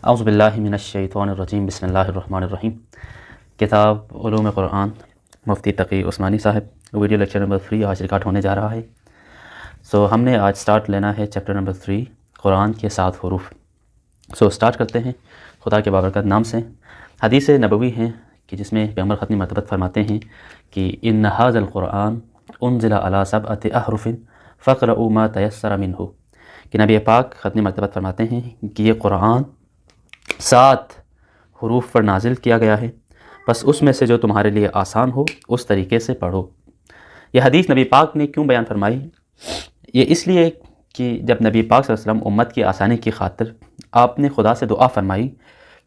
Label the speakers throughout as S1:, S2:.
S1: اعوذ باللہ من الشیطان الرجیم بسم اللہ الرحمن الرحیم۔ کتاب علوم قرآن مفتی تقی عثمانی صاحب، ویڈیو لیکچر نمبر 3 آج ریکارڈ ہونے جا رہا ہے۔ ہم نے آج سٹارٹ لینا ہے چیپٹر نمبر 3 قرآن کے 7 حروف۔ سٹارٹ کرتے ہیں خدا کے بابرکت نام سے۔ حدیث نبوی ہیں کہ جس میں پیغمبر ختم مرتبت فرماتے ہیں کہ ان ھذا القرآن انزل علی 7 احرف فاقرؤوا ما تیسر منہ، کہ نبی پاک ختم مرتبت فرماتے ہیں کہ یہ قرآن 7 حروف پر نازل کیا گیا ہے، بس اس میں سے جو تمہارے لیے آسان ہو اس طریقے سے پڑھو۔ یہ حدیث نبی پاک نے کیوں بیان فرمائی؟ یہ اس لیے کہ جب نبی پاک صلی اللہ علیہ وسلم امت کی آسانی کی خاطر آپ نے خدا سے دعا فرمائی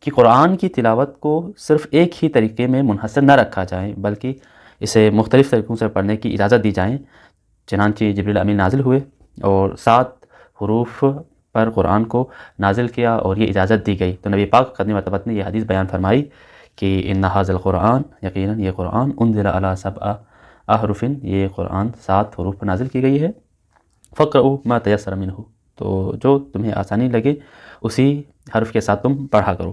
S1: کہ قرآن کی تلاوت کو صرف ایک ہی طریقے میں منحصر نہ رکھا جائے بلکہ اسے مختلف طریقوں سے پڑھنے کی اجازت دی جائے۔ چنانچہ جبریل امین نازل ہوئے اور 7 حروف پر قرآن کو نازل کیا اور یہ اجازت دی گئی، تو نبی پاک ختم مرتبت نے یہ حدیث بیان فرمائی کہ ان ھذا القرآن، یقیناً یہ قرآن انزل علی 7 احرف، یہ قرآن 7 حروف پر نازل کی گئی ہے۔ فاقرؤوا ما تیسر منہ، تو جو تمہیں آسانی لگے اسی حرف کے ساتھ تم پڑھا کرو۔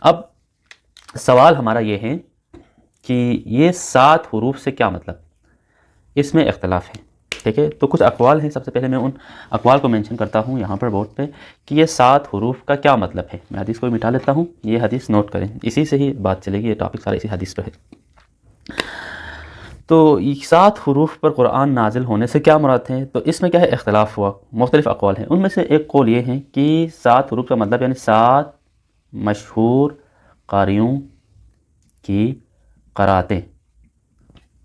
S1: اب سوال ہمارا یہ ہے کہ یہ 7 حروف سے کیا مطلب؟ اس میں اختلاف ہے، ٹھیک ہے؟ تو کچھ اقوال ہیں۔ سب سے پہلے میں ان اقوال کو مینشن کرتا ہوں یہاں پر بورڈ پہ کہ یہ 7 حروف کا کیا مطلب ہے۔ میں حدیث کو مٹا لیتا ہوں، یہ حدیث نوٹ کریں، اسی سے ہی بات چلے گی، یہ ٹاپک سارا اسی حدیث پہ ہے۔ تو 7 حروف پر قرآن نازل ہونے سے کیا مراد ہے؟ تو اس میں کیا ہے، اختلاف ہوا، مختلف اقوال ہیں۔ ان میں سے ایک قول یہ ہے کہ 7 حروف کا مطلب یعنی 7 مشہور قاریوں کی قراتیں،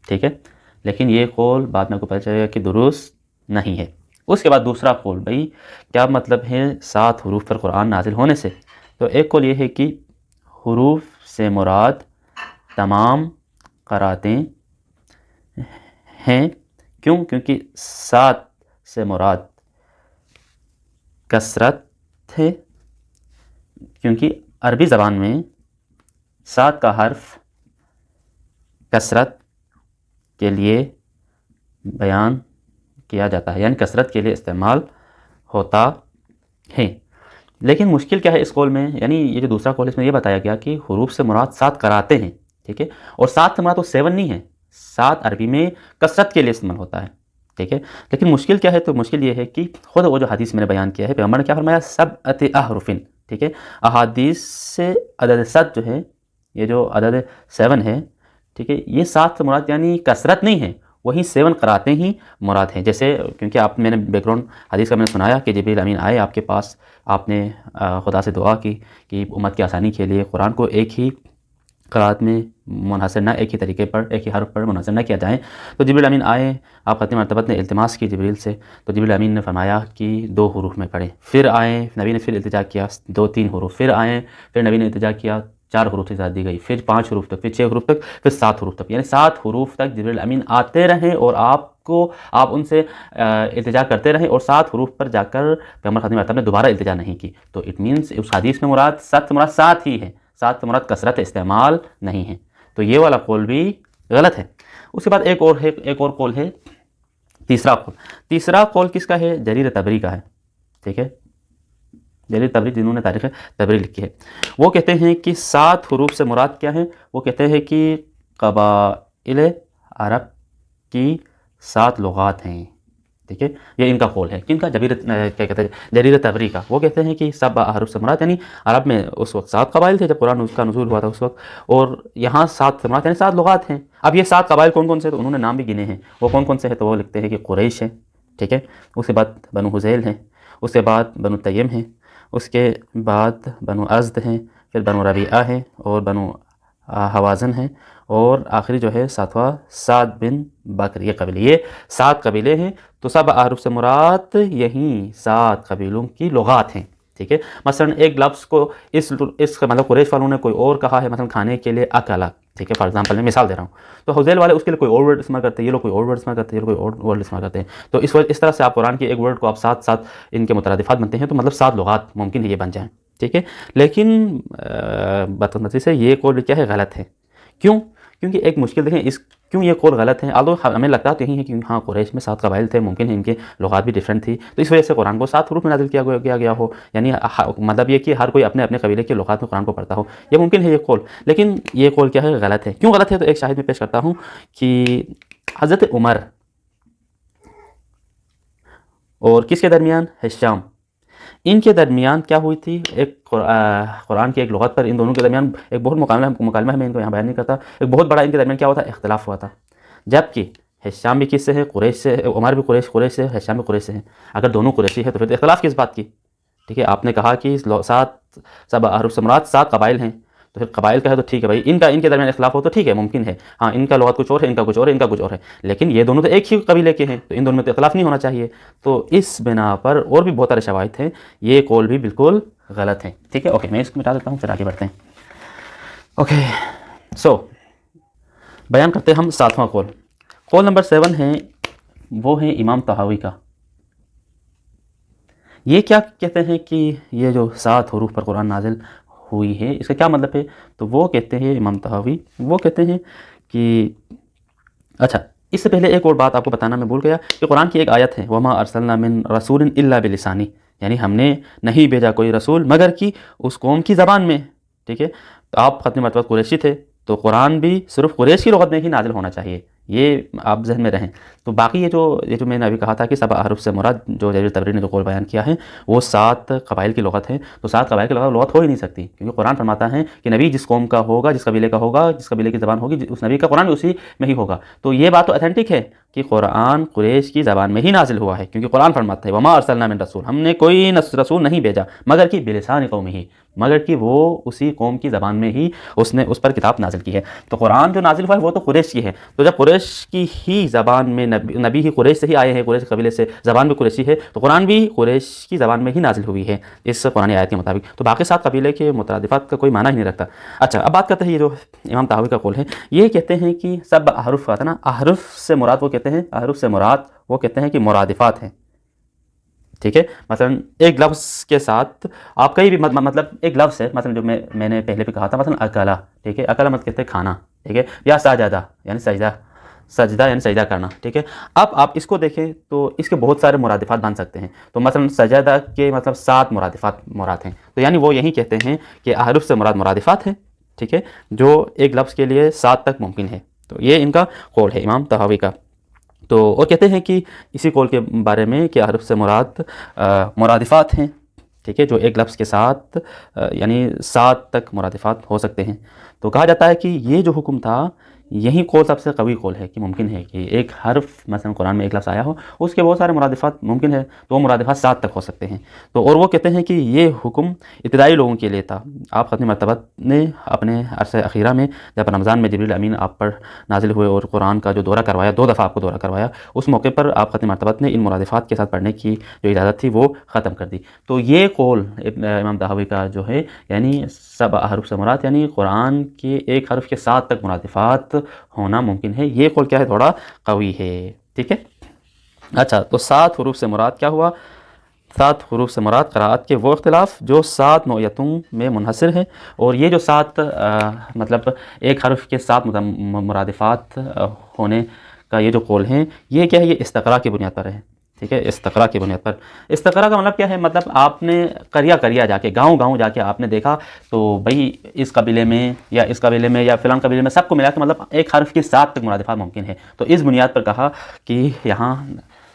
S1: ٹھیک ہے؟ لیکن یہ قول بعد میں کو پتہ چلے گا کہ درست نہیں ہے۔ اس کے بعد دوسرا قول، بھئی کیا مطلب ہے 7 حروف پر قرآن نازل ہونے سے؟ تو ایک قول یہ ہے کہ حروف سے مراد تمام قراتیں ہیں۔ کیوں؟ کیونکہ 7 سے مراد کثرت ہے، کیونکہ عربی زبان میں 7 کا حرف کثرت کے لیے بیان کیا جاتا ہے، یعنی کثرت کے لیے استعمال ہوتا ہے۔ لیکن مشکل کیا ہے اس قول میں، یعنی یہ جو دوسرا قول اس میں یہ بتایا گیا کہ حروف سے مراد 7 قراتیں ہیں، ٹھیک ہے؟ اور 7 سے مراد وہ 7 نہیں ہے، 7 عربی میں کثرت کے لیے استعمال ہوتا ہے، ٹھیک ہے؟ لیکن مشکل کیا ہے؟ تو مشکل یہ ہے کہ خود وہ جو حدیث میں نے بیان کیا ہے، پیغمبر نے کیا فرمایا؟ 7 احرف، ٹھیک ہے؟ احادیث سے عدد 7 جو ہے، یہ جو عدد 7 ہے، ٹھیک ہے، یہ 7 سے مراد یعنی کثرت نہیں ہے، وہی 7 قراتیں ہی مراد ہیں۔ جیسے کیونکہ میں نے بیک گراؤنڈ حدیث کا میں نے سنایا کہ جبریل امین آئے آپ کے پاس، آپ نے خدا سے دعا کی کہ امت کی آسانی کے لیے قرآن کو ایک ہی قرات میں منحصر نہ، ایک ہی طریقے پر، ایک ہی حرف پر منحصر نہ کیا جائے۔ تو جبریل امین آئے، آپ ختم مرتبت نے التماس کی جبریل سے، تو جبریل امین نے فرمایا کہ 2 حروف میں پڑھیں۔ پھر آئے نبی نے پھر التجا کیا 2-3 حروف، پھر آئے، پھر نبی نے التجا کیا 4 حروف سے زیادہ دی گئی، پھر 5 حروف تک، پھر 6 حروف تک، پھر 7 حروف تک، یعنی 7 حروف تک جبریل امین آتے رہیں اور آپ ان سے التجا کرتے رہیں، اور 7 حروف پر جا کر پیغمبر ختم مرتبہ نے دوبارہ التجا نہیں کی۔ تو اٹ مینس اس حدیث میں مراد 7 سے مراد 7 ہی ہے، 7 سے مراد کثرت استعمال نہیں ہے۔ تو یہ والا قول بھی غلط ہے۔ اس کے بعد ایک اور قول ہے، تیسرا قول کس کا ہے؟ جریر طبری کا ہے، ٹھیک ہے؟ جریر طبری جنہوں نے تاریخ طبری لکھی ہے، وہ کہتے ہیں کہ 7 حروف سے مراد کیا ہے؟ وہ کہتے ہیں کہ قبائل عرب کی 7 لغات ہیں، ٹھیک ہے؟ یہ ان کا قول ہے، کن کا؟ کیا کہتے ہیں؟ جریر طبری کا۔ وہ کہتے ہیں کہ 7 حروف سے مراد یعنی عرب میں اس وقت 7 قبائل تھے جب قرآن اس کا نزول ہوا تھا اس وقت، اور یہاں 7 سے مراد یعنی 7 لغات ہیں۔ اب یہ 7 قبائل کون کون سے؟ تو انہوں نے نام بھی گنے ہیں، وہ کون کون سے ہیں؟ تو وہ لکھتے ہیں کہ قریش ہے، ٹھیک ہے؟ اس کے بعد بنو حذیل ہیں، اس کے بعد بنو تیم ہیں، اس کے بعد بنو ازد ہیں، پھر بنو ربیعہ ہیں، اور بنو حوازن ہیں، اور آخری جو ہے 7واں سعد بن بکر۔ یہ قبیلے، یہ 7 قبیلے ہیں۔ تو 7 احرف سے مراد یہیں 7 قبیلوں کی لغات ہیں، ٹھیک ہے؟ مثلا ایک لفظ کو اس مطلب قریش والوں نے کوئی اور کہا ہے، مثلا کھانے کے لیے اکلا، ٹھیک ہے؟ فار ایگزامپل میں مثال دے رہا ہوں، تو حذیل والے اس کے لیے کوئی اور ورڈ استعمال کرتے ہیں، یہ لوگ کوئی اور ورڈ استعمال کرتے ہیں، یہ لوگ کوئی اور ورڈ استعمال کرتے ہیں۔ تو اس طرح سے آپ قرآن کے ایک ورڈ کو آپ 7 ان کے مترادفات بنتے ہیں، تو مطلب 7 لغات ممکن ہے یہ بن جائیں، ٹھیک ہے؟ لیکن بدقسمتی سے یہ قول کیا ہے؟ غلط ہے۔ کیوں؟ کیونکہ ایک مشکل دیکھیں، کیوں یہ قول غلط ہے؟ آلو ہمیں لگتا تو یہی ہے کہ ہاں قریش میں 7 قبائل تھے، ممکن ہے ان کے لغات بھی ڈیفرنٹ تھی، تو اس وجہ سے قرآن کو 7 حروف میں نازل کیا گیا ہو، یعنی مطلب یہ کہ ہر کوئی اپنے اپنے قبیلے کے لغات میں قرآن کو پڑھتا ہو، یہ ممکن ہے یہ قول، لیکن یہ قول کیا ہے؟ غلط ہے۔ کیوں غلط ہے؟ تو ایک شاہد میں پیش کرتا ہوں کہ حضرت عمر اور کس کے درمیان؟ ہشام، ان کے درمیان کیا ہوئی تھی؟ ایک قرآن کی ایک لغت پر ان دونوں کے درمیان ایک بہت مکالمہ ہے، میں ان کو یہاں بیان نہیں کرتا، ایک بہت بڑا ان کے درمیان کیا ہوا تھا؟ اختلاف ہوا تھا، جبکہ ہشام بھی کس سے ہے؟ قریش سے، عمر بھی قریش سے، ہشام بھی قریش سے ہیں۔ اگر دونوں قریشی ہے تو پھر اختلاف کس بات کی؟ ٹھیک ہے، آپ نے کہا کہ 7 احرف سے مراد 7 قبائل ہیں، تو پھر قبائل کا ہے تو ٹھیک ہے بھائی، ان کے درمیان اختلاف ہو تو ٹھیک ہے، ممکن ہے، ہاں ان کا لغت کچھ اور ہے، ان کا کچھ اور ہے، ان کا کچھ اور ہے، لیکن یہ دونوں تو ایک ہی قبیلے کے ہیں، تو ان دونوں میں تو اختلاف نہیں ہونا چاہیے۔ تو اس بنا پر اور بھی بہت سارے شواہد ہیں، یہ قول بھی بالکل غلط ہے۔ ٹھیک ہے، اوکے، میں اس کو مٹا دیتا ہوں، پھر آگے بڑھتے ہیں۔ اوکے، سو بیان کرتے ہیں ہم 7واں قول۔ قول نمبر 7 ہے، وہ ہے امام طحاوی کا۔ یہ کیا کہتے ہیں کہ یہ جو 7 حروف پر قرآن نازل ہوئی ہے، اس کا کیا مطلب ہے؟ تو وہ کہتے ہیں امام طحاوی، وہ کہتے ہیں کہ اچھا، اس سے پہلے ایک اور بات آپ کو بتانا میں بھول گیا کہ قرآن کی ایک آیت ہے، وَمَا أَرْسَلْنَا مِن رَسُولٍ إِلَّا بِلِسَانِهِ، یعنی ہم نے نہیں بھیجا کوئی رسول مگر کہ اس قوم کی زبان میں۔ ٹھیک ہے، تو آپ ختم مرتبہ قریشی تھے، تو قرآن بھی صرف قریش کی لغت میں ہی نازل ہونا چاہیے، یہ آپ ذہن میں رہیں۔ تو باقی یہ جو میں نے ابھی کہا تھا کہ 7 احرف سے مراد جو جریر تبری نے جو قول بیان کیا ہے وہ 7 قبائل کی لغت ہے، تو 7 قبائل کی لغت ہو ہی نہیں سکتی، کیونکہ قرآن فرماتا ہے کہ نبی جس قوم کا ہوگا، جس قبیلے کا ہوگا، جس قبیلے کی زبان ہوگی، اس نبی کا قرآن بھی اسی میں ہی ہوگا۔ تو یہ بات تو اتھینٹک ہے کہ قرآن قریش کی زبان میں ہی نازل ہوا ہے، کیونکہ قرآن فرماتا ہے وما ارسلنا من رسول، ہم نے کوئی رسول نہیں بھیجا مگر کہ بلسان قومہ، مگر کہ وہ اسی قوم کی زبان میں ہی اس نے اس پر کتاب نازل کی ہے۔ تو قرآن جو نازل ہوا ہے وہ تو قریش کی ہے، تو جب قریش کی ہی زبان میں نبی ہی قریش سے ہی آئے ہیں، قریش قبیلے سے، زبان بھی قریشی ہے، تو قرآن بھی قریش کی زبان میں ہی نازل ہوئی ہے اس قرآن آیت کے مطابق، تو باقی 7 قبیلے کے مترادفات کا کوئی معنی ہی نہیں رکھتا۔ اچھا، اب بات کرتے ہیں یہ جو امام طحاوی کا قول ہے، یہ کہتے ہیں کہ سب احرف کا تھا نا، احرف سے مراد وہ کہتے ہیں، احرف سے مراد وہ کہتے ہیں کہ مرادفات ہیں۔ ٹھیک ہے، مثلا ایک لفظ کے ساتھ آپ کئی بھی مطلب ایک لفظ ہے، مثلا جو میں نے پہلے بھی کہا تھا، مثلا اکلا، ٹھیک ہے، اکلا مت کہتے ہیں کھانا، ٹھیک ہے، یا سجدہ یعنی سجدہ یعنی سجدہ کرنا، ٹھیک ہے۔ اب آپ اس کو دیکھیں تو اس کے بہت سارے مرادفات بن سکتے ہیں، تو مثلا سجدہ کے مطلب 7 مرادفات مراد ہیں، تو یعنی وہ یہی کہتے ہیں کہ احرف سے مراد مرادفات ہیں، ٹھیک ہے، جو ایک لفظ کے لیے 7 تک ممکن ہے، تو یہ ان کا قول ہے امام طحاوی کا۔ تو اور کہتے ہیں کہ اسی قول کے بارے میں کہ احرف سے مراد مرادفات ہیں، ٹھیک ہے، جو ایک لفظ کے ساتھ یعنی 7 تک مرادفات ہو سکتے ہیں۔ تو کہا جاتا ہے کہ یہ جو حکم تھا، یہی قول سب سے قوی قول ہے کہ ممکن ہے کہ ایک حرف مثلا قرآن میں ایک لفظ آیا ہو، اس کے بہت سارے مرادفات ممکن ہے، تو وہ مرادفات 7 تک ہو سکتے ہیں۔ تو اور وہ کہتے ہیں کہ یہ حکم ابتدائی لوگوں کے لیے تھا، آپ ختم مرتبہ نے اپنے عرصہ اخیرہ میں جب رمضان میں جبریل امین آپ پر نازل ہوئے اور قرآن کا جو دورہ کروایا، 2 دفعہ آپ کو دورہ کروایا، اس موقع پر آپ ختم مرتبہ نے ان مرادفات کے ساتھ پڑھنے کی جو اجازت تھی وہ ختم کر دی۔ تو یہ قول امام طحاوی کا جو ہے، یعنی 7 احرف سے مراد یعنی قرآن کے ایک حرف کے 7 تک مرادفات ہونا ممکن ہے، یہ قول کیا ہے؟ تھوڑا قوی ہے، ٹھیک ہے۔ اچھا، تو 7 حروف سے مراد کیا ہوا؟ 7 حروف سے مراد قراءت کے وہ اختلاف جو 7 نوعیتوں میں منحصر ہے، اور یہ جو 7 مطلب ایک حرف کے 7 مرادفات ہونے کا یہ جو قول ہیں، یہ کیا ہے؟ یہ استقراء کی بنیاد پر ہے، ٹھیک ہے، استقراء کی بنیاد پر۔ استقراء کا مطلب کیا ہے؟ مطلب آپ نے قریہ جا کے، گاؤں جا کے آپ نے دیکھا تو بھئی اس قبیلے میں یا اس قبیلے میں یا فلان قبیلے میں سب کو ملا کے مطلب ایک حرف کے 7 تک مرادفات ممکن ہے، تو اس بنیاد پر کہا کہ یہاں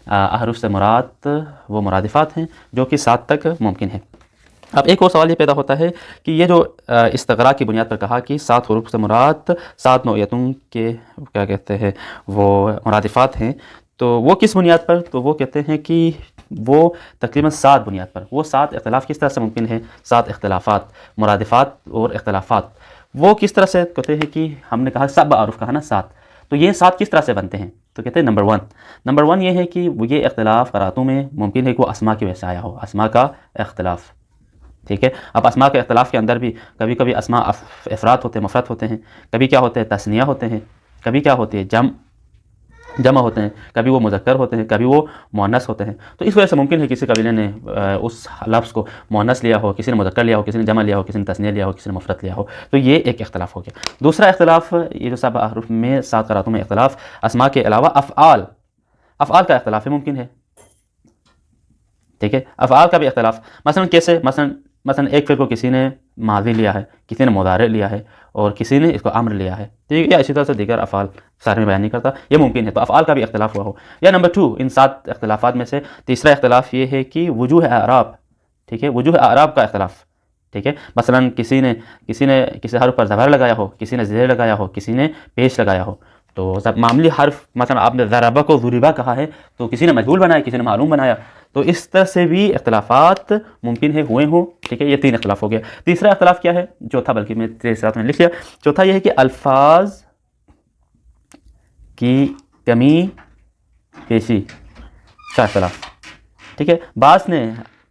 S1: احرف سے مراد وہ مرادفات ہیں جو کہ 7 تک ممکن ہے۔ اب ایک اور سوال یہ پیدا ہوتا ہے کہ یہ جو استقراء کی بنیاد پر کہا کہ 7 حروف سے مراد 7 نوعیتوں کے کیا کہتے ہیں وہ مرادفات ہیں، تو وہ کس بنیاد پر؟ تو وہ کہتے ہیں کہ وہ تقریباً 7 بنیاد پر، وہ 7 اختلاف کس طرح سے ممکن ہے؟ 7 اختلافات، مرادفات اور اختلافات، وہ کس طرح سے کہتے ہیں کہ ہم نے کہا 7 احرف کہا نا 7، تو یہ 7 کس طرح سے بنتے ہیں؟ تو کہتے ہیں نمبر 1 یہ ہے کہ وہ یہ اختلاف قراتوں میں ممکن ہے کہ وہ اسماء کی وجہ سے آیا ہو، اسماء کا اختلاف، ٹھیک ہے۔ اب اسماء کے اختلاف کے اندر بھی کبھی کبھی اسماء افراد ہوتے ہیں، مفرد ہوتے ہیں، کبھی کیا ہوتے ہیں؟ تثنیہ ہوتے ہیں، کبھی کیا ہوتی ہے؟ جمع، جمع ہوتے ہیں، کبھی وہ مذکر ہوتے ہیں، کبھی وہ مؤنث ہوتے ہیں. تو اس وجہ سے ممکن ہے کسی قبیلے نے اس لفظ کو مؤنث لیا ہو، کسی نے مذکر لیا ہو، کسی نے جمع لیا ہو، کسی نے تثنیہ لیا ہو، کسی نے مفرد لیا ہو. تو یہ ایک اختلاف ہو گیا. دوسرا اختلاف یہ جو 7 احرف میں 7 قراتوں میں اختلاف، اسماء کے علاوہ افعال کا اختلاف ہے، ممکن ہے. ٹھیک ہے، افعال کا بھی اختلاف. مثلا کیسے؟ مثلا ایک فعل کو کسی نے ماضی لیا ہے، کسی نے مضارع لیا ہے، اور کسی نے اس کو امر لیا ہے. ٹھیک ہے، یا اسی طرح سے دیگر افعال سارے میں بیان نہیں کرتا، یہ ممکن ہے. تو افعال کا بھی اختلاف ہوا ہو. یا نمبر 2 ان 7 اختلافات میں سے تیسرا اختلاف یہ ہے کہ وجوہ اعراب. ٹھیک ہے، وجوہ اعراب کا اختلاف. ٹھیک ہے، مثلا کسی نے کسی حرف پر زبر لگایا ہو، کسی نے زیر لگایا ہو، کسی نے پیش لگایا ہو. تو معمولی حرف، مثلا آپ نے ضربہ کو ضربہ کہا ہے تو کسی نے مجهول بنایا، کسی نے معلوم بنایا. تو اس طرح سے بھی اختلافات ممکن ہے ہوئے ہوں. ٹھیک ہے، یہ 3 اختلاف ہو گیا. تیسرا اختلاف کیا ہے؟ چوتھا، بلکہ میں تیسرا میں لکھ لیا. چوتھا یہ ہے کہ الفاظ کی کمی پیشی کا اختلاف. ٹھیک ہے، بعض نے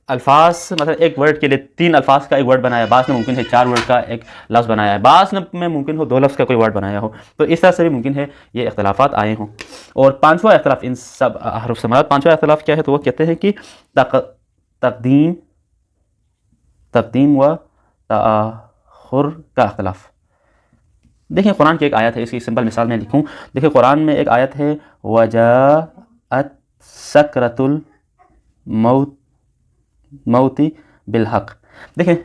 S1: الفاظ مثلا ایک ورڈ کے لیے 3 الفاظ کا ایک ورڈ بنایا، بعض نے ممکن ہے 4 ورڈ کا ایک لفظ بنایا ہے، بعض میں ممکن ہو 2 لفظ کا کوئی ورڈ بنایا ہو. تو اس طرح سے بھی ممکن ہے یہ اختلافات آئے ہوں. اور 5واں اختلاف ان سب حروف سے مراد 5واں اختلاف کیا ہے؟ تو وہ کہتے ہیں کہ تقدیم و تأخر کا اختلاف. دیکھیں قرآن کی ایک آیت ہے، اس کی سمپل مثال میں لکھوں. دیکھیں قرآن میں ایک آیت ہے وجاءت سکرۃ الموت بالحق. دیکھیں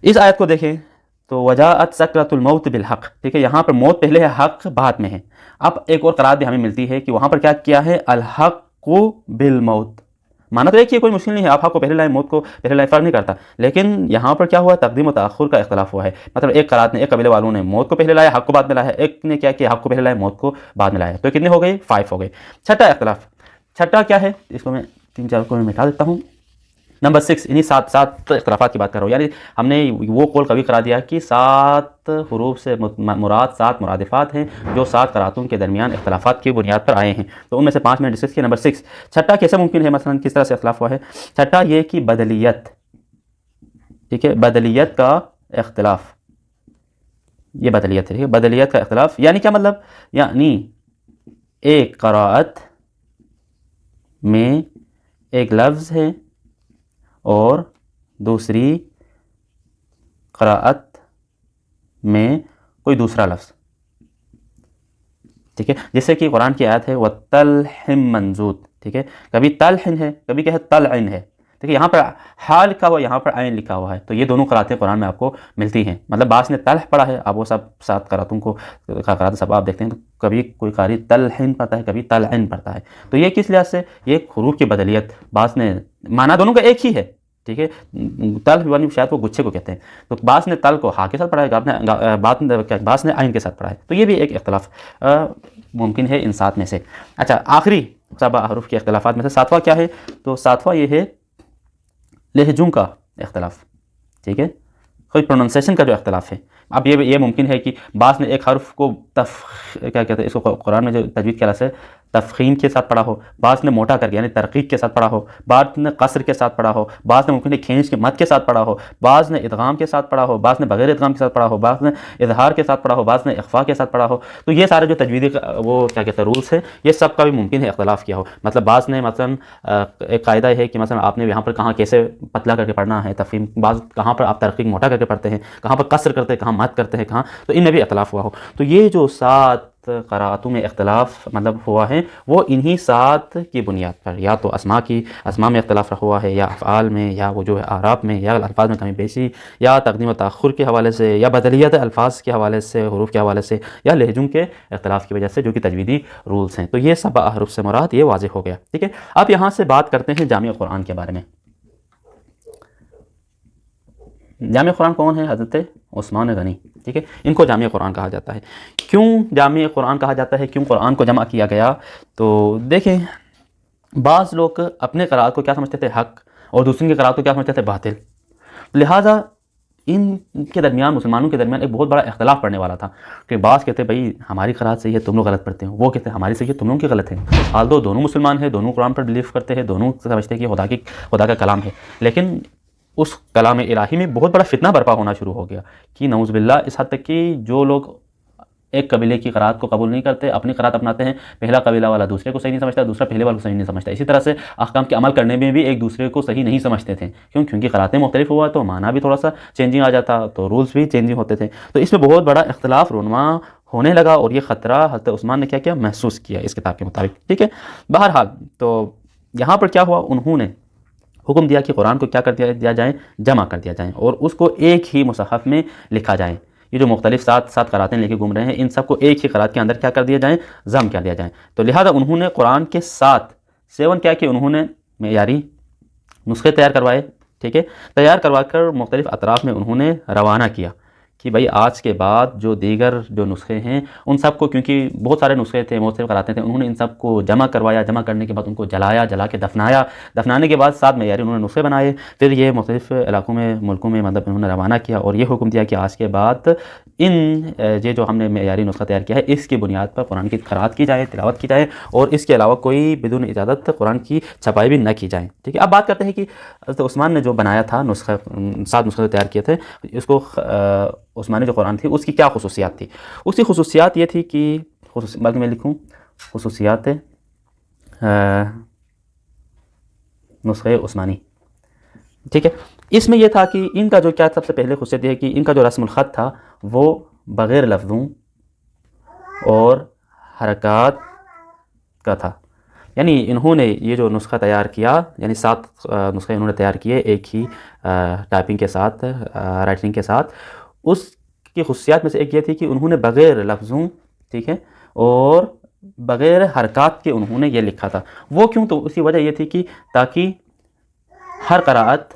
S1: اس آیت کو دیکھیں تو وجاءت سکرۃ الموت بالحق. ٹھیک ہے، یہاں پر موت پہلے ہے، حق بعد میں ہے. اب ایک اور قرآن بھی ہمیں ملتی ہے کہ وہاں پر کیا ہے؟ الحق بالموت. مانا تو ایک ہی، کوئی مشکل نہیں ہے، آپ حق کو پہلے لائیں، موت کو پہلے لائیں، فرق نہیں کرتا. لیکن یہاں پر کیا ہوا؟ تقدیم و تاخر کا اختلاف ہوا ہے. مطلب ایک قرات نے، ایک قبیلے والوں نے موت کو پہلے لایا، حق کو بعد میں لایا. ایک نے کیا کہ حق کو پہلے لایا، موت کو بعد میں لایا. تو کتنے ہو گئے؟ 5 ہو گئے. چھٹا اختلاف، چھٹا کیا ہے؟ اس کو میں 3-4 کو میں مٹا دیتا ہوں. نمبر 6 انہی 7 اختلافات کی بات کر رہا ہوں. یعنی ہم نے وہ قول قوی کرا دیا کہ 7 حروف سے مراد 7 مرادفات ہیں جو 7 قراتوں کے درمیان اختلافات کی بنیاد پر آئے ہیں. تو ان میں سے 5 میں ڈسکس کیا. نمبر 6 چھٹا کیسے ممکن ہے؟ مثلا کس طرح سے اختلاف ہوا ہے؟ چھٹا یہ کہ بدلیت. ٹھیک ہے، بدلیت کا اختلاف، یہ بدلیت ہے. بدلیت کا اختلاف یعنی کیا مطلب؟ یعنی ایک قراءت میں ایک لفظ ہے اور دوسری قراءت میں کوئی دوسرا لفظ. ٹھیک ہے، جیسے کہ قرآن کی آیت ہے وَالطَّلْحٍ منضود. ٹھیک ہے، کبھی طلحن ہے، کبھی کیا ہے؟ طلعن ہے. ٹھیک ہے، یہاں پر حال لکھا ہوا ہے، یہاں پر عین لکھا ہوا ہے. تو یہ دونوں قراتیں قرآن میں آپ کو ملتی ہیں. مطلب بعض نے طلح پڑھا ہے، آپ وہ سب 7 قراتوں کو قرات سب آپ دیکھتے ہیں تو کبھی کوئی قاری طلحن پڑھتا ہے، کبھی طلعن پڑھتا ہے. تو یہ کس لحاظ سے؟ یہ حروف کی بدلیت. بعض نے معنی دونوں کا ایک ہی ہے. ٹھیک ہے، تل یعنی شاید وہ گچھے کو کہتے ہیں. تو بعض نے تل کو ہا کے ساتھ پڑھا ہے، بعض نے عین کے ساتھ پڑھا ہے. تو یہ بھی ایک اختلاف ممکن ہے ان 7 میں سے. اچھا، آخری 7 حروف کے اختلافات میں سے 7واں کیا ہے؟ تو 7واں یہ ہے لہجوں کا اختلاف. ٹھیک ہے، کوئی پروننسیشن کا جو اختلاف ہے. اب یہ ممکن ہے کہ بعض نے ایک حرف کو کیا کہتے ہیں اس کو قرآن میں جو تجوید کے سے تفخیم کے ساتھ پڑھا ہو، بعض نے موٹا کر کے یعنی ترقیق کے ساتھ پڑھا ہو، بعض نے قصر کے ساتھ پڑھا ہو، بعض نے ممکن ہے کھینچ کے مد کے ساتھ پڑھا ہو، بعض نے ادغام کے ساتھ پڑھا ہو، بعض نے بغیر ادغام کے ساتھ پڑھا ہو، بعض نے اظہار کے ساتھ پڑھا ہو، بعض نے اخفاء کے ساتھ پڑھا ہو. تو یہ سارے جو تجویدی وہ کیا کہتے ہیں رولس ہیں، یہ سب کا بھی ممکن ہے اختلاف کیا ہو. مطلب بعض نے مثلا ایک قاعدہ ہے کہ مثلا آپ نے یہاں پر کہاں کیسے پتلا کر کے پڑھنا ہے تفخیم، بعض کہاں پر آپ ترقیق موٹا کر کے پڑھتے ہیں، کہاں پر قصر کرتے ہیں، کہاں مد کرتے ہیں، کہاں. تو ان میں بھی اختلاف ہوا ہو. تو یہ جو 7 قراءتوں میں اختلاف مطلب ہوا ہے وہ انہی 7 کی بنیاد پر، یا تو اسماء میں اختلاف ہوا ہے، یا افعال میں، یا وہ جو ہے اعراب میں، یا الفاظ میں کمی بیشی، یا تقدیم و تاخر کے حوالے سے، یا بدلیت الفاظ کے حوالے سے، حروف کے حوالے سے، یا لہجوں کے اختلاف کی وجہ سے جو کہ تجویدی رولز ہیں. تو یہ 7 حروف سے مراد یہ واضح ہو گیا. ٹھیک ہے، اب یہاں سے بات کرتے ہیں جامع قرآن کے بارے میں. جامع قرآن کون ہے؟ حضرت عثمان غنی. ٹھیک ہے، ان کو جامع قرآن کہا جاتا ہے. کیوں جامع قرآن کہا جاتا ہے؟ کیوں قرآن کو جمع کیا گیا؟ تو دیکھیں بعض لوگ اپنے قرآت کو کیا سمجھتے تھے؟ حق، اور دوسرے کی قرآت کو کیا سمجھتے تھے؟ باطل. لہٰذا ان کے درمیان، مسلمانوں کے درمیان ایک بہت بڑا اختلاف پڑنے والا تھا کہ بعض کہتے ہیں بھائی ہماری قرآت صحیح ہے، تم لوگ غلط پڑھتے ہو، وہ کہتے ہیں ہماری صحیح ہے، تم لوگوں کی غلط ہے. حال دونوں مسلمان ہیں، دونوں قرآن پر بلیو کرتے ہیں، دونوں سمجھتے ہیں کہ خدا کا کلام ہے. لیکن اس کلام الہی میں بہت بڑا فتنہ برپا ہونا شروع ہو گیا کہ نعوذ باللہ اس حد تک کہ جو لوگ ایک قبیلے کی قرات کو قبول نہیں کرتے، اپنی قرات اپناتے ہیں، پہلا قبیلہ والا دوسرے کو صحیح نہیں سمجھتا، دوسرا پہلے والے کو صحیح نہیں سمجھتا۔ اسی طرح سے احکام کے عمل کرنے میں بھی ایک دوسرے کو صحیح نہیں سمجھتے تھے، کیونکہ قراتیں مختلف ہوا تو معنی بھی تھوڑا سا چینجنگ آ جاتا، تو رولز بھی چینجنگ ہوتے تھے، تو اس میں بہت بڑا اختلاف رونما ہونے لگا، اور یہ خطرہ حضرت عثمان نے کیا محسوس کیا اس کتاب کے مطابق، ٹھیک ہے۔ بہرحال تو یہاں پر کیا ہوا، انہوں نے حکم دیا کہ قرآن کو کیا کر دیا جائے، جمع کر دیا جائے، اور اس کو ایک ہی مصحف میں لکھا جائے۔ یہ جو مختلف سات قراتیں لے کے گھوم رہے ہیں، ان سب کو ایک ہی قرات کے اندر کیا کر دیا جائے، ضم کر دیا جائے۔ تو لہذا انہوں نے قرآن کے 7 کیا کہ انہوں نے معیاری نسخے تیار کروائے، ٹھیک ہے، تیار کروا کر مختلف اطراف میں انہوں نے روانہ کیا کہ بھائی آج کے بعد جو دیگر جو نسخے ہیں ان سب کو، کیونکہ بہت سارے نسخے تھے، مختلف قراتیں تھے، انہوں نے ان سب کو جمع کروایا، جمع کرنے کے بعد ان کو جلا کے دفنایا، دفنانے کے بعد 7 معیاری انہوں نے نسخے بنائے، پھر یہ مختلف علاقوں میں، ملکوں میں مطلب انہوں نے روانہ کیا، اور یہ حکم دیا کہ آج کے بعد یہ جو ہم نے معیاری نسخہ تیار کیا ہے اس کی بنیاد پر قرآن کی قرات کی جائے، تلاوت کی جائے، اور اس کے علاوہ کوئی بدون اجازت قرآن کی چھپائی بھی نہ کی جائے، ٹھیک ہے۔ اب بات کرتے ہیں کہ حضرت عثمان نے جو بنایا تھا نسخہ، 7 نسخے تیار کیے تھے، اس کو عثمانی جو قرآن تھی اس کی کیا خصوصیات تھی؟ اس کی خصوصیات یہ تھی کہ بلکہ میں لکھوں خصوصیات نسخہ عثمانی، ٹھیک ہے۔ اس میں یہ تھا کہ ان کا جو کیا سب سے پہلے خصوصیت یہ ہے کہ ان کا جو رسم الخط تھا وہ بغیر لفظوں اور حرکات کا تھا، یعنی انہوں نے یہ جو نسخہ تیار کیا، یعنی 7 نسخے انہوں نے تیار کیے ایک ہی ٹائپنگ کے ساتھ، رائٹنگ کے ساتھ، اس کی خصوصیات میں سے ایک یہ تھی کہ انہوں نے بغیر لفظوں، ٹھیک ہے، اور بغیر حرکات کے انہوں نے یہ لکھا تھا۔ وہ کیوں؟ تو اسی وجہ یہ تھی کہ تاکہ ہر قراءت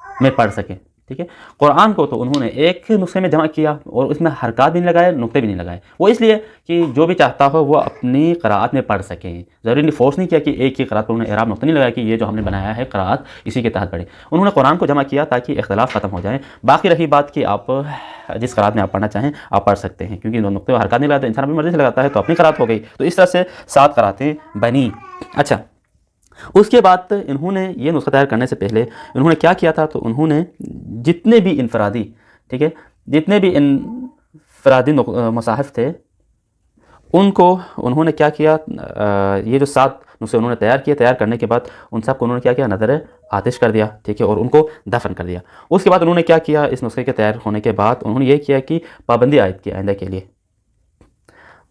S1: میں پڑھ سکیں، ٹھیک ہے۔ قرآن کو تو انہوں نے ایک نسخے میں جمع کیا اور اس میں حرکات بھی نہیں لگائے، نقطے بھی نہیں لگائے، وہ اس لیے کہ جو بھی چاہتا ہو وہ اپنی قراءت میں پڑھ سکیں، ضروری نہیں، فورس نہیں کیا کہ ایک ہی قراءت پر انہوں نے اعراب نقطہ نہیں لگایا کہ یہ جو ہم نے بنایا ہے قراءت اسی کے تحت پڑھیں۔ انہوں نے قرآن کو جمع کیا تاکہ اختلاف ختم ہو جائے۔ باقی رہی بات کہ آپ جس قراءت میں آپ پڑھنا چاہیں آپ پڑھ سکتے ہیں، کیونکہ نقطے و حرکات نہیں لگاتے، انسان اپنی مرضی سے لگاتا ہے تو اپنی قراءت ہو گئی، تو اس طرح سے 7 قراءتیں بنی۔ اچھا، اس کے بعد انہوں نے یہ نسخہ تیار کرنے سے پہلے انہوں نے کیا کیا تھا؟ تو انہوں نے جتنے بھی انفرادی، ٹھیک ہے، جتنے بھی انفرادی مصاحف تھے ان کو انہوں نے کیا کیا، یہ جو 7 نسخے انہوں نے تیار کیے، تیار کرنے کے بعد ان سب کو انہوں نے کیا کیا، نظر آتش کر دیا، ٹھیک ہے، اور ان کو دفن کر دیا۔ اس کے بعد انہوں نے کیا کیا، اس نسخے کے تیار ہونے کے بعد انہوں نے یہ کیا کہ پابندی عائد کی، آئندہ کے لیے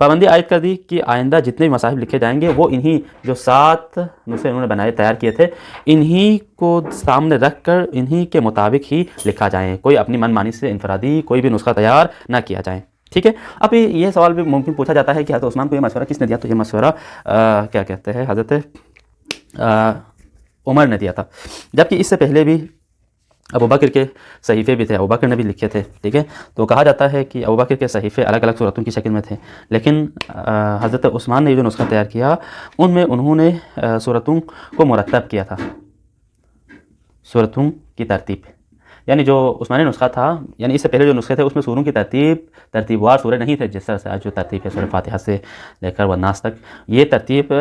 S1: پابندی عائد کر دی کہ آئندہ جتنے بھی مصاحف لکھے جائیں گے وہ انہی جو 7 نسخے انہوں نے بنائے تیار کیے تھے انہی کو سامنے رکھ کر انہی کے مطابق ہی لکھا جائیں، کوئی اپنی من مانی سے انفرادی کوئی بھی نسخہ تیار نہ کیا جائے، ٹھیک ہے۔ اب یہ سوال بھی ممکن پوچھا جاتا ہے کہ حضرت عثمان کو یہ مشورہ کس نے دیا؟ تو یہ مشورہ کیا کہتے ہیں حضرت عمر نے دیا تھا، جبکہ اس سے پہلے بھی ابوبکر کے صحیفے بھی تھے، ابوبکر نے بھی لکھے تھے، ٹھیک ہے۔ تو کہا جاتا ہے کہ ابوبکر کے صحیفے الگ الگ صورتوں کی شکل میں تھے، لیکن حضرت عثمان نے جو نسخہ تیار کیا ان میں انہوں نے صورتوں کو مرتب کیا تھا، صورتوں کی ترتیب، یعنی جو عثمانی نسخہ تھا، یعنی اس سے پہلے جو نسخے تھے اس میں سوروں کی ترتیب وار سورے نہیں تھے، جس طرح سے آج جو ترتیب ہے سورہ فاتحہ سے لے کر والناس تک، یہ ترتیب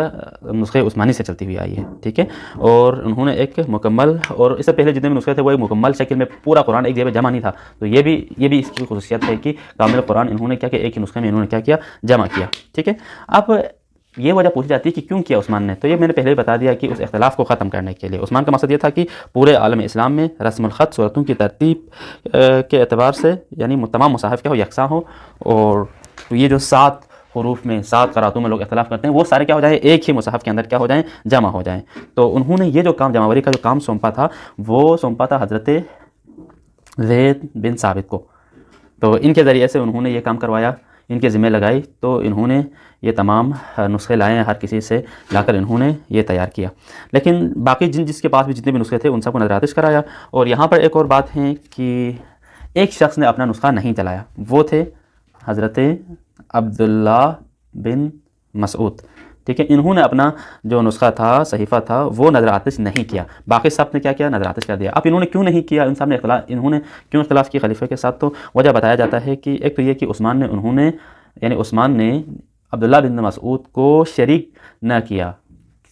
S1: نسخے عثمانی سے چلتی ہوئی آئی ہے، ٹھیک ہے۔ اور انہوں نے ایک مکمل، اور اس سے پہلے جتنے بھی نسخے تھے وہ ایک مکمل شکل میں پورا قرآن ایک جگہ جمع نہیں تھا، تو یہ بھی اس کی خصوصیت ہے کہ کامل قرآن انہوں نے کیا کہ ایک ہی نسخے میں انہوں نے کیا جمع کیا، ٹھیک ہے۔ اب یہ وجہ پوچھی جاتی ہے کہ کیوں کیا عثمان نے؟ تو یہ میں نے پہلے ہی بتا دیا کہ اس اختلاف کو ختم کرنے کے لیے عثمان کا مقصد یہ تھا کہ پورے عالم اسلام میں رسم الخط صورتوں کی ترتیب کے اعتبار سے یعنی تمام مصاحف کیا ہو، یکساں ہو، اور یہ جو 7 حروف میں 7 قراتوں میں لوگ اختلاف کرتے ہیں وہ سارے کیا ہو جائیں، ایک ہی مصحف کے اندر کیا ہو جائیں، جمع ہو جائیں۔ تو انہوں نے یہ جو کام جمعوری کا جو کام سونپا تھا وہ سونپا تھا حضرت زید بن ثابت کو، تو ان کے ذریعے سے انہوں نے یہ کام کروایا، ان کے ذمہ لگائی، تو انہوں نے یہ تمام نسخے لائے، ہر کسی سے لا کر انہوں نے یہ تیار کیا، لیکن باقی جس کے پاس بھی جتنے بھی نسخے تھے ان سب کو نظر آتش کرایا۔ اور یہاں پر ایک اور بات ہے کہ ایک شخص نے اپنا نسخہ نہیں چلایا، وہ تھے حضرت عبداللہ بن مسعود، ٹھیک ہے۔ انہوں نے اپنا جو نسخہ تھا، صحیفہ تھا، وہ نظر آتش نہیں کیا، باقی سب نے کیا کیا، نظر آتش کر دیا۔ اب انہوں نے کیوں نہیں کیا، ان سب نے انہوں نے کیوں اختلاف کی خلیفہ کے ساتھ؟ تو وجہ بتایا جاتا ہے کہ ایک تو یہ کہ عثمان نے عبداللہ بن مسعود کو شریک نہ کیا،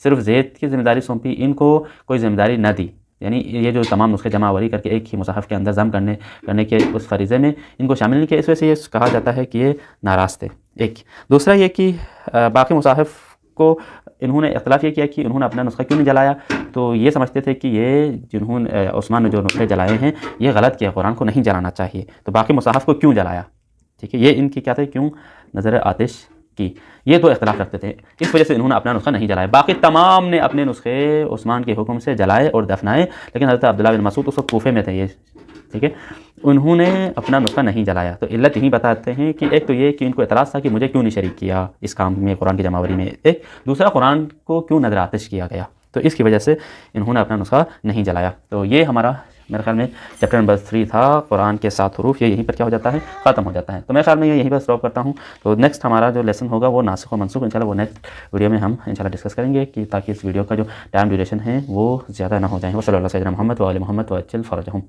S1: صرف زید کی ذمہ داری سونپی، ان کو کوئی ذمہ داری نہ دی، یعنی یہ جو تمام نسخے جمع آوری کر کے ایک ہی مصحف کے اندر ضم کرنے کے اس فریضے میں ان کو شامل نہیں کیا، اس وجہ سے یہ کہا جاتا ہے کہ یہ ناراض تھے۔ ایک دوسرا یہ کہ باقی مصاحف کو انہوں نے اختلاف یہ کیا کہ انہوں نے اپنا نسخہ کیوں نہیں جلایا، تو یہ سمجھتے تھے کہ یہ جنہوں نے عثمان نے جو نسخے جلائے ہیں یہ غلط کیا، قرآن کو نہیں جلانا چاہیے، تو باقی مصاحف کو کیوں جلایا، ٹھیک ہے، یہ ان کی کیا تھے، کیوں نظر آتش کی، یہ تو اختلاف رکھتے تھے، اس وجہ سے انہوں نے اپنا نسخہ نہیں جلایا۔ باقی تمام نے اپنے نسخے عثمان کے حکم سے جلائے اور دفنائے، لیکن حضرت عبداللہ بن مسعود اس وقت کوفے میں تھے، یہ ٹھیک ہے، انہوں نے اپنا نسخہ نہیں جلایا۔ تو علت یہی بتاتے ہیں کہ ایک تو یہ کہ ان کو اعتراض تھا کہ مجھے کیوں نہیں شریک کیا اس کام میں، قرآن کی جمع آوری میں، ایک دوسرا قرآن کو کیوں نظر آتش کیا گیا، تو اس کی وجہ سے انہوں نے اپنا نسخہ نہیں جلایا۔ تو یہ ہمارا میرے خیال میں چیپٹر نمبر 3 تھا، قرآن کے 7 حروف، یہ یہیں پر کیا ہو جاتا ہے، ختم ہو جاتا ہے۔ تو میرے خیال میں یہ یہیں پر اسٹاپ کرتا ہوں۔ تو نیکسٹ ہمارا جو لیسن ہوگا وہ ناسخ و منسوخ، انشاءاللہ وہ نیکسٹ ویڈیو میں ہم انشاءاللہ ڈسکس کریں گے، کہ تاکہ اس ویڈیو کا جو ٹائم ڈیوریشن ہے وہ زیادہ نہ ہو جائے۔ وصلی اللہ علیہ محمد و آل محمد و اجل فرجہم۔